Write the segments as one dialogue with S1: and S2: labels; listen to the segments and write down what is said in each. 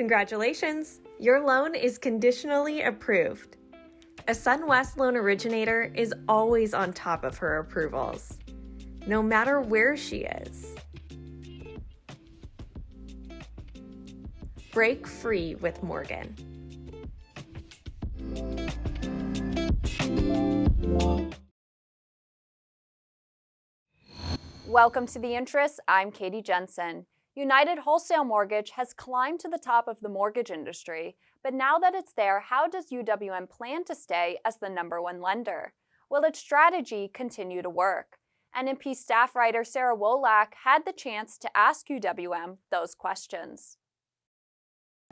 S1: Congratulations! Your loan is conditionally approved. A SunWest loan originator is always on top of her approvals, no matter where she is. Break free with Morgan.
S2: Welcome to The Interest. I'm Katie Jensen. United Wholesale Mortgage has climbed to the top of the mortgage industry, but now that it's there, how does UWM plan to stay as the #1 lender? Will its strategy continue to work? NMP staff writer Sarah Wolak had the chance to ask UWM those questions.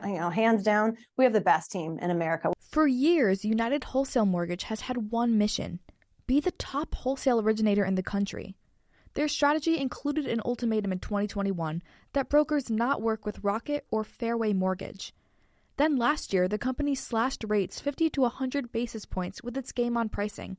S3: Hands down, we have the best team in America.
S4: For years, United Wholesale Mortgage has had one mission: be the top wholesale originator in the country. Their strategy included an ultimatum in 2021 that brokers not work with Rocket or Fairway Mortgage. Then last year, the company slashed rates 50 to 100 basis points with its game on pricing.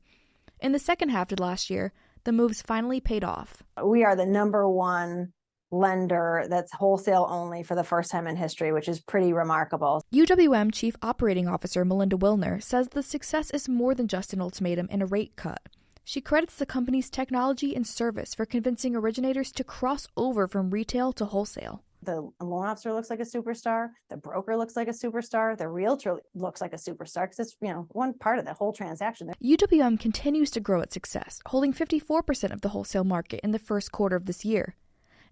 S4: In the second half of last year, the moves finally paid off.
S3: We are the #1 lender that's wholesale only for the first time in history, which is pretty remarkable.
S4: UWM Chief Operating Officer Melinda Wilner says the success is more than just an ultimatum and a rate cut. She credits the company's technology and service for convincing originators to cross over from retail to wholesale.
S3: The loan officer looks like a superstar. The broker looks like a superstar. The realtor looks like a superstar because it's one part of the whole transaction.
S4: UWM continues to grow its success, holding 54% of the wholesale market in the first quarter of this year.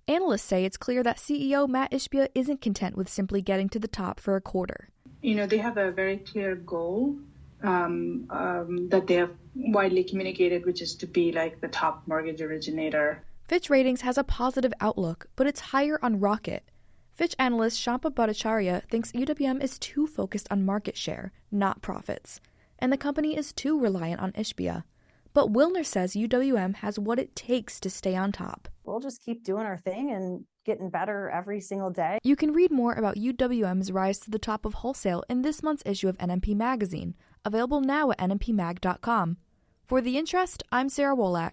S4: Analysts say it's clear that CEO Matt Ishbia isn't content with simply getting to the top for a quarter.
S5: They have a very clear goal that they have widely communicated, which is to be like the top mortgage originator.
S4: Fitch Ratings has a positive outlook, but it's higher on Rocket. Fitch analyst Shampa Bhattacharya thinks UWM is too focused on market share, not profits, and the company is too reliant on Ishbia. But Wilner says UWM has what it takes to stay on top.
S3: We'll just keep doing our thing and getting better every single day.
S4: You can read more about UWM's rise to the top of wholesale in this month's issue of NMP Magazine, available now at nmpmag.com. For The Interest, I'm Sarah Wolak.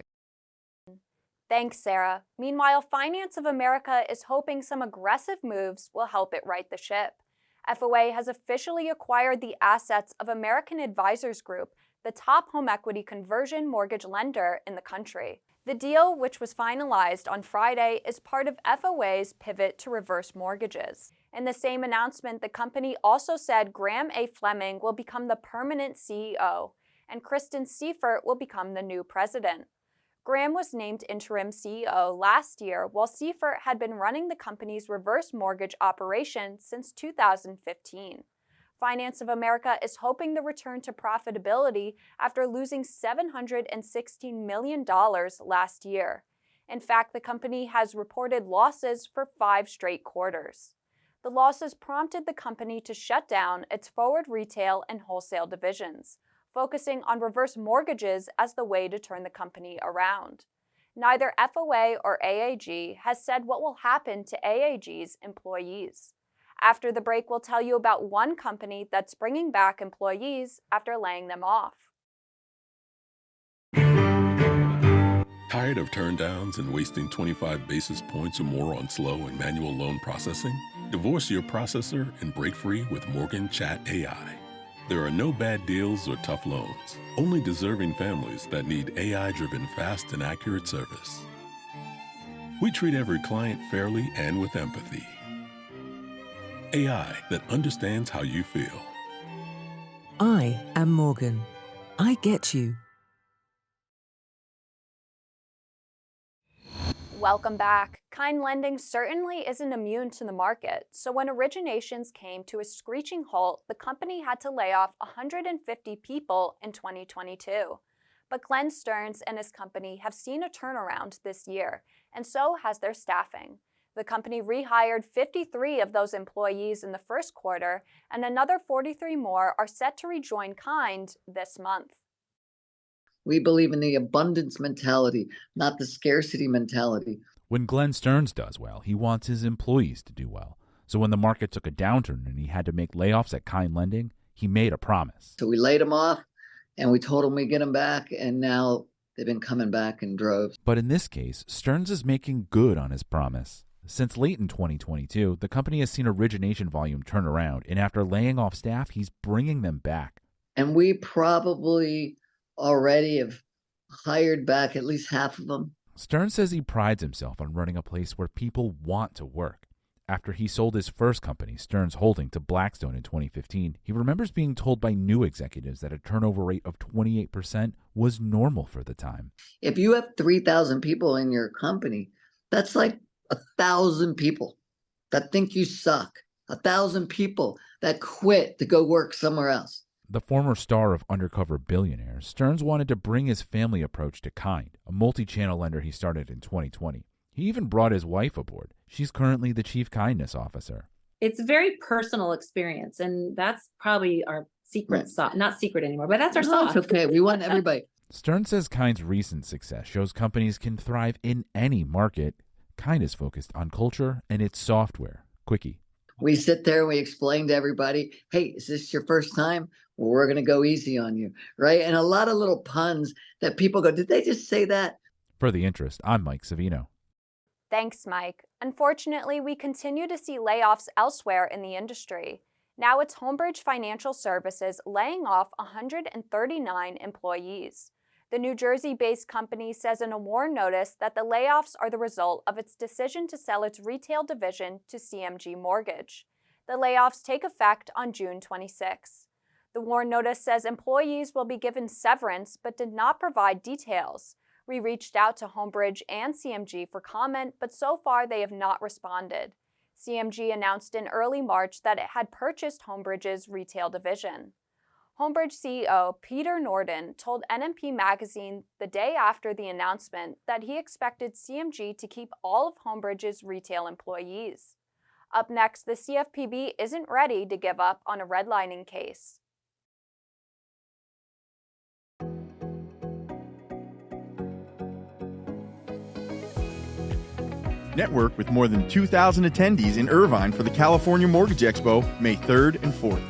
S2: Thanks, Sarah. Meanwhile, Finance of America is hoping some aggressive moves will help it right the ship. FOA has officially acquired the assets of American Advisors Group, the top home equity conversion mortgage lender in the country. The deal, which was finalized on Friday, is part of FOA's pivot to reverse mortgages. In the same announcement, the company also said Graham A. Fleming will become the permanent CEO, and Kristen Seifert will become the new president. Graham was named interim CEO last year, while Seifert had been running the company's reverse mortgage operation since 2015. Finance of America is hoping to return to profitability after losing $716 million last year. In fact, the company has reported losses for 5 straight quarters. The losses prompted the company to shut down its forward retail and wholesale divisions, focusing on reverse mortgages as the way to turn the company around. Neither FOA or AAG has said what will happen to AAG's employees. After the break, we'll tell you about one company that's bringing back employees after laying them off.
S6: Tired of turndowns and wasting 25 basis points or more on slow and manual loan processing? Divorce your processor and break free with Morgan Chat AI. There are no bad deals or tough loans, only deserving families that need AI-driven fast and accurate service. We treat every client fairly and with empathy. AI that understands how you feel.
S7: I am Morgan. I get you.
S2: Welcome back. Kind lending certainly isn't immune to the market, so when originations came to a screeching halt, the company had to lay off 150 people in 2022. But Glenn Stearns and his company have seen a turnaround this year, and so has their staffing. The company rehired 53 of those employees in the first quarter, and another 43 more are set to rejoin Kind this month.
S8: We believe in the abundance mentality, not the scarcity mentality.
S9: When Glenn Stearns does well, he wants his employees to do well. So when the market took a downturn and he had to make layoffs at Kind Lending, he made a promise.
S8: So we laid them off, and we told them we'd get them back, and now they've been coming back in droves.
S9: But in this case, Stearns is making good on his promise. Since late in 2022, the company has seen origination volume turn around, and after laying off staff, he's bringing them back.
S8: And we probably already have hired back at least half of them.
S9: Stearns says he prides himself on running a place where people want to work. After he sold his first company, Stearns Holding, to Blackstone in 2015, he remembers being told by new executives that a turnover rate of 28% was normal for the time.
S8: If you have 3,000 people in your company, that's like 1,000 people that think you suck. 1,000 people that quit to go work somewhere else.
S9: The former star of Undercover Billionaires, Stearns wanted to bring his family approach to Kind, a multi-channel lender he started in 2020. He even brought his wife aboard. She's currently the chief kindness officer.
S10: It's a very personal experience, and that's probably our secret sauce. Not secret anymore, but that's our sauce.
S8: It's okay. We want everybody.
S9: Stearns says Kind's recent success shows companies can thrive in any market. Kind is focused on culture and its software, Quickie.
S8: We sit there and we explain to everybody, hey, is this your first time? Well, we're going to go easy on you, right? And a lot of little puns that people go, did they just say that?
S9: For The Interest, I'm Mike Savino.
S2: Thanks, Mike. Unfortunately, we continue to see layoffs elsewhere in the industry. Now it's Homebridge Financial Services laying off 139 employees. The New Jersey-based company says in a WARN notice that the layoffs are the result of its decision to sell its retail division to CMG Mortgage. The layoffs take effect on June 26. The WARN notice says employees will be given severance but did not provide details. We reached out to Homebridge and CMG for comment, but so far they have not responded. CMG announced in early March that it had purchased Homebridge's retail division. Homebridge CEO Peter Norden told NMP Magazine the day after the announcement that he expected CMG to keep all of Homebridge's retail employees. Up next, the CFPB isn't ready to give up on a redlining case.
S11: Network with more than 2,000 attendees in Irvine for the California Mortgage Expo, May 3rd and 4th.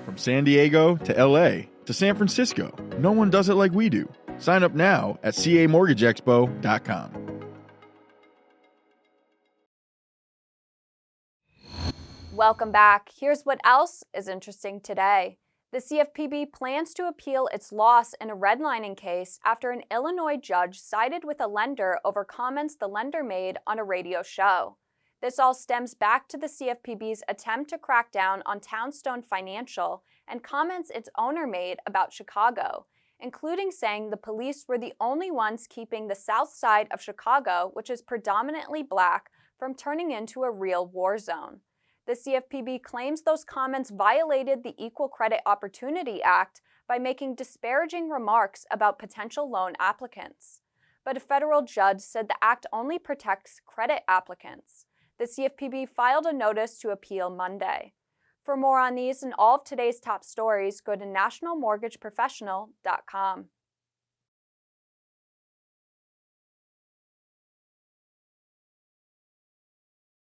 S11: From San Diego to LA to San Francisco, no one does it like we do. Sign up now at camortgageexpo.com.
S2: Welcome back. Here's what else is interesting today. The CFPB plans to appeal its loss in a redlining case after an Illinois judge sided with a lender over comments the lender made on a radio show. This all stems back to the CFPB's attempt to crack down on Townstone Financial and comments its owner made about Chicago, including saying the police were the only ones keeping the south side of Chicago, which is predominantly black, from turning into a real war zone. The CFPB claims those comments violated the Equal Credit Opportunity Act by making disparaging remarks about potential loan applicants. But a federal judge said the act only protects credit applicants. The CFPB filed a notice to appeal Monday. For more on these and all of today's top stories, go to nationalmortgageprofessional.com.